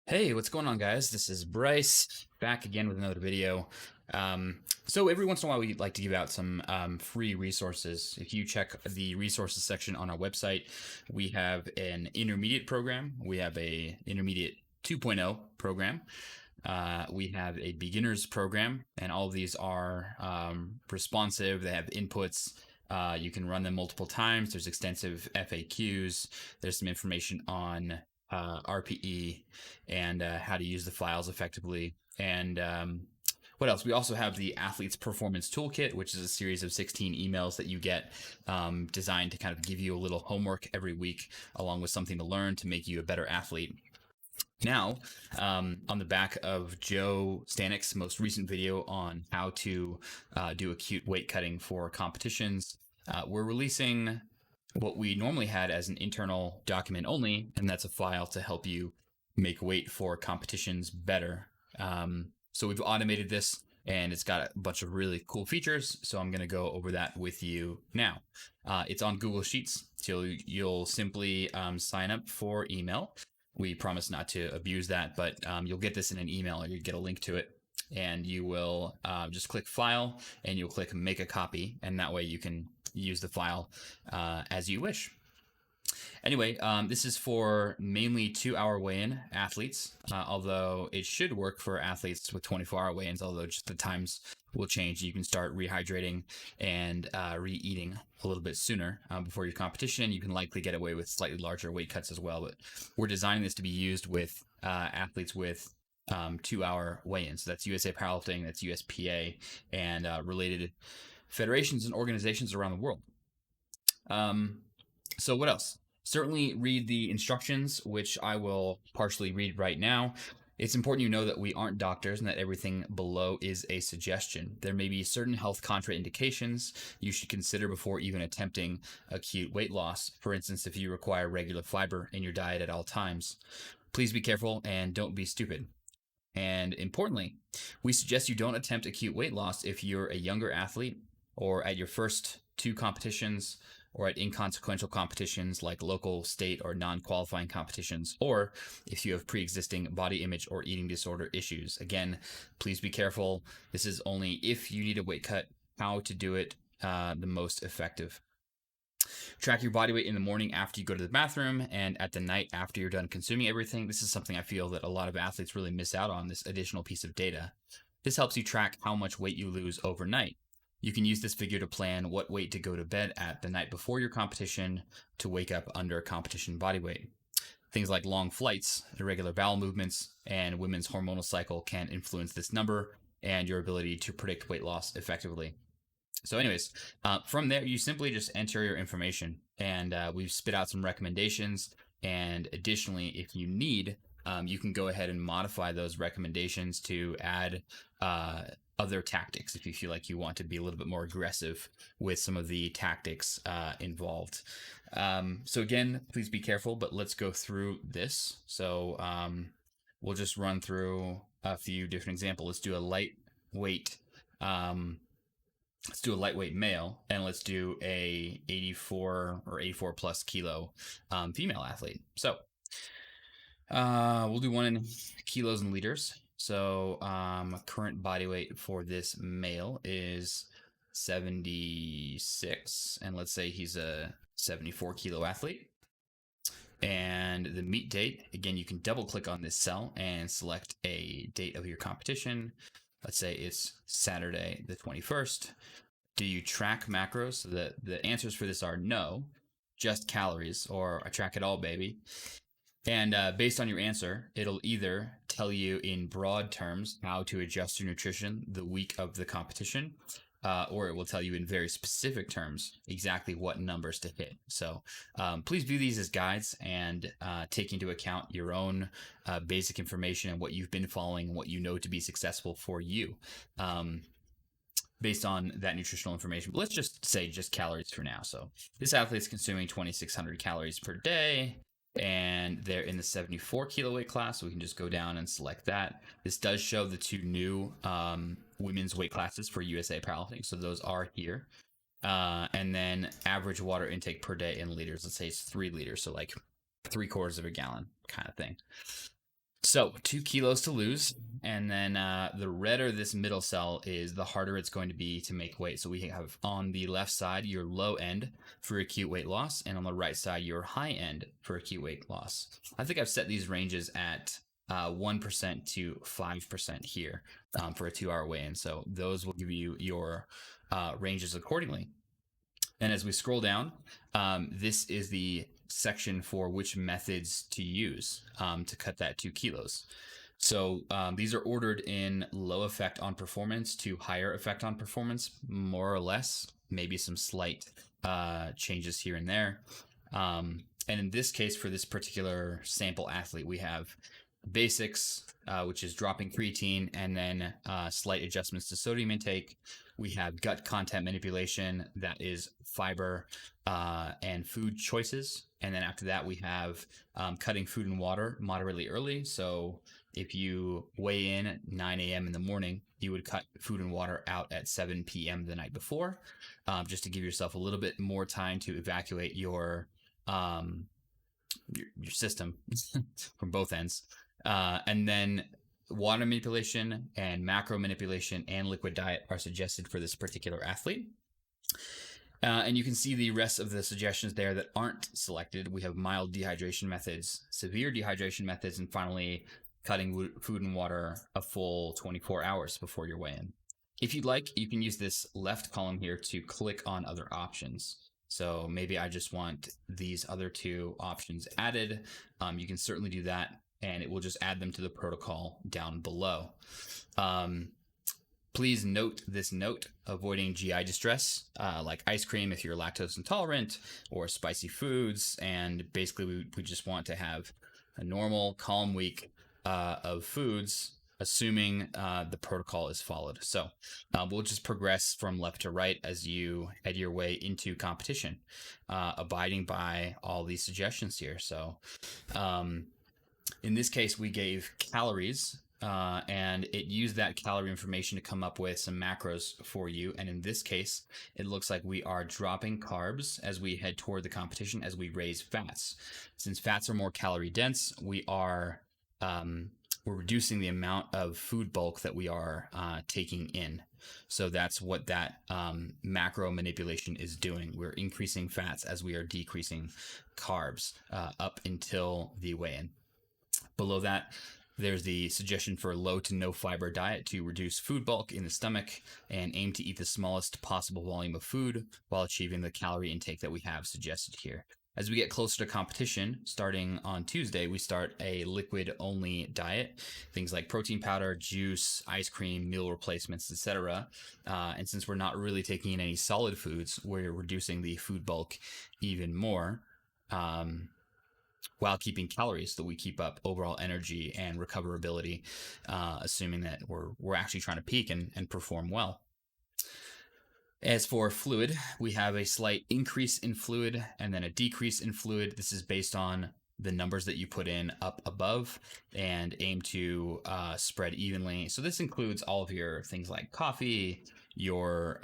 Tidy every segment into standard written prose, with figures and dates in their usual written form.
Hey, what's going on, guys? This is Bryce back again with another video. So every once in a while, we like to give out some free resources. If you check the resources section on our website, we have an intermediate program. We have a intermediate 2.0 program. We have a beginners program, and all of these are responsive. They have inputs. You can run them multiple times. There's extensive FAQs. There's some information on RPE and how to use the files effectively. And what else? We also have the Athlete's Performance Toolkit, which is a series of 16 emails that you get designed to kind of give you a little homework every week, along with something to learn to make you a better athlete. Now, on the back of Joe Stanik's most recent video on how to do acute weight cutting for competitions, we're releasing what we normally had as an internal document only, and that's a file to help you make weight for competitions better. So we've automated this, and it's got a bunch of really cool features. So I'm going to go over that with you now. It's on Google Sheets, so you'll simply sign up for email. We promise not to abuse that, but you'll get this in an email, or you get a link to it, and you will just click File, and you'll click Make a Copy, and that way you can use the file as you wish. Anyway, this is for mainly 2-hour weigh-in athletes, although it should work for athletes with 24-hour weigh-ins, although just the times will change. You can start rehydrating and re-eating a little bit sooner before your competition. You can likely get away with slightly larger weight cuts as well, but we're designing this to be used with athletes with 2-hour weigh-ins. So that's USA Powerlifting, that's USPA, and related federations and organizations around the world. So what else? Certainly read the instructions, which I will partially read right now. It's important you know that we aren't doctors and that everything below is a suggestion. There may be certain health contraindications you should consider before even attempting acute weight loss. For instance, if you require regular fiber in your diet at all times. Please be careful and don't be stupid. And importantly, we suggest you don't attempt acute weight loss if you're a younger athlete or at your first 2 competitions, or at inconsequential competitions like local, state, or non-qualifying competitions, or if you have pre-existing body image or eating disorder issues. Again, please be careful. This is only if you need a weight cut, how to do it the most effective. Track your body weight in the morning after you go to the bathroom and at the night after you're done consuming everything. This is something I feel that a lot of athletes really miss out on, this additional piece of data. This helps you track how much weight you lose overnight. You can use this figure to plan what weight to go to bed at the night before your competition to wake up under competition body weight. Things like long flights, irregular bowel movements, and women's hormonal cycle can influence this number and your ability to predict weight loss effectively. So anyways, from there, you simply just enter your information, and we've spit out some recommendations. And additionally, if you need, you can go ahead and modify those recommendations to add other tactics if you feel like you want to be a little bit more aggressive with some of the tactics involved. So again, please be careful, but let's go through this. So we'll just run through a few different examples. Let's do a lightweight male, and let's do a 84 or 84 plus kilo female athlete. So we'll do one in kilos and liters. So current body weight for this male is 76, and let's say he's a 74 kilo athlete. And the meet date, again, you can double click on this cell and select a date of your competition. Let's say it's Saturday the 21st. Do you track macros? So the answers for this are no, just calories, or I track it all, baby. And based on your answer, it'll either tell you in broad terms how to adjust your nutrition the week of the competition, or it will tell you in very specific terms exactly what numbers to hit. So please view these as guides and take into account your own basic information and what you've been following and what you know to be successful for you. Based on that nutritional information. But let's just say just calories for now. So this athlete's consuming 2,600 calories per day, and they're in the 74 kilo weight class. So we can just go down and select that. This does show the 2 new women's weight classes for USA Powerlifting. So those are here. And then average water intake per day in liters. Let's say it's 3 liters. So like 3/4 of a gallon kind of thing. So 2 kilos to lose. And then the redder this middle cell is, the harder it's going to be to make weight. So we have on the left side your low end for acute weight loss, and on the right side your high end for acute weight loss. I think I've set these ranges at 1% to 5% here for a 2-hour weigh-in. So those will give you your ranges accordingly. And as we scroll down, this is the section for which methods to use to cut that 2 kilos. So these are ordered in low effect on performance to higher effect on performance, more or less, maybe some slight changes here and there. And in this case, for this particular sample athlete, we have basics, which is dropping creatine, and then slight adjustments to sodium intake. We have gut content manipulation, that is fiber and food choices. And then after that, we have cutting food and water moderately early. So if you weigh in at 9 a.m. in the morning, you would cut food and water out at 7 p.m. the night before, just to give yourself a little bit more time to evacuate your system from both ends. And then water manipulation and macro manipulation and liquid diet are suggested for this particular athlete. And you can see the rest of the suggestions there that aren't selected. We have mild dehydration methods, severe dehydration methods, and finally cutting food and water a full 24 hours before your weigh-in. If you'd like, you can use this left column here to click on other options. So maybe I just want these other 2 options added. You can certainly do that, and it will just add them to the protocol down below. Please note this note: avoiding GI distress, like ice cream if you're lactose intolerant, or spicy foods. And basically, we just want to have a normal, calm week of foods, assuming the protocol is followed. So we'll just progress from left to right as you head your way into competition, abiding by all these suggestions here. So in this case, we gave calories, and it used that calorie information to come up with some macros for you. And in this case, it looks like we are dropping carbs as we head toward the competition, as we raise fats. Since fats are more calorie dense, we're reducing the amount of food bulk that we are taking in. So that's what that macro manipulation is doing. We're increasing fats as we are decreasing carbs up until the weigh-in. Below that, there's the suggestion for a low to no fiber diet to reduce food bulk in the stomach and aim to eat the smallest possible volume of food while achieving the calorie intake that we have suggested here. As we get closer to competition, starting on Tuesday, we start a liquid-only diet, things like protein powder, juice, ice cream, meal replacements, etc. And since we're not really taking in any solid foods, we're reducing the food bulk even more, while keeping calories, so we keep up overall energy and recoverability, assuming that we're actually trying to peak and perform well. As for fluid, we have a slight increase in fluid and then a decrease in fluid. This is based on the numbers that you put in up above, and aim to spread evenly. So this includes all of your things like coffee, your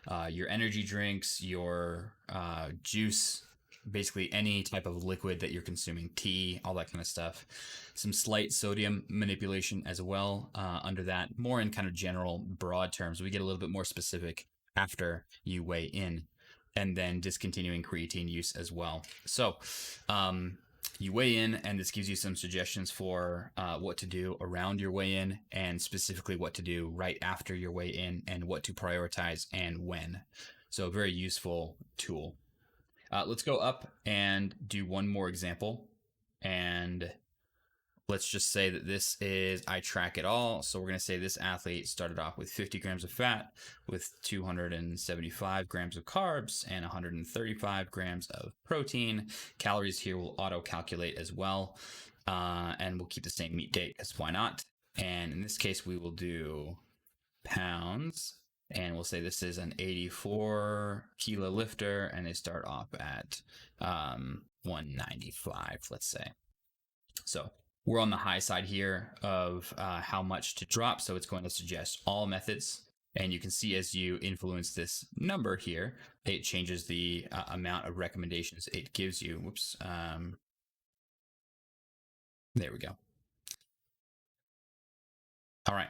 energy drinks, your juice, basically any type of liquid that you're consuming, tea, all that kind of stuff. Some slight sodium manipulation as well under that, more in kind of general broad terms. We get a little bit more specific after you weigh in, and then discontinuing creatine use as well. So you weigh in, and this gives you some suggestions for what to do around your weigh-in, and specifically what to do right after your weigh-in, and what to prioritize and when. So a very useful tool. Let's go up and do one more example. And let's just say that this is, I track it all. So we're going to say this athlete started off with 50 grams of fat, with 275 grams of carbs, and 135 grams of protein. Calories here will auto-calculate as well. And we'll keep the same meet date, because why not? And in this case, we will do pounds. And we'll say this is an 84 kilo lifter, and they start off at 195, let's say. So we're on the high side here of how much to drop. So it's going to suggest all methods. And you can see as you influence this number here, it changes the amount of recommendations it gives you. Whoops. There we go. All right.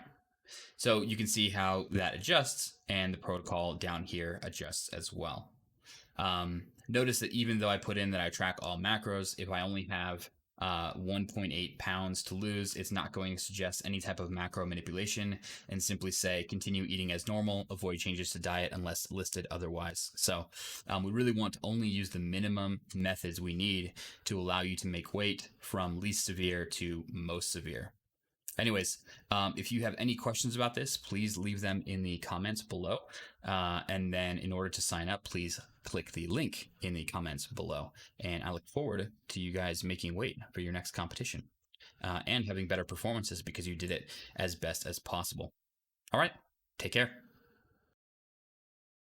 So you can see how that adjusts, and the protocol down here adjusts as well. Notice that even though I put in that I track all macros, if I only have 1.8 pounds to lose, it's not going to suggest any type of macro manipulation, and simply say continue eating as normal, avoid changes to diet unless listed otherwise. So we really want to only use the minimum methods we need to allow you to make weight from least severe to most severe. Anyways, if you have any questions about this, please leave them in the comments below. And then in order to sign up, please click the link in the comments below. And I look forward to you guys making weight for your next competition and having better performances because you did it as best as possible. All right, take care.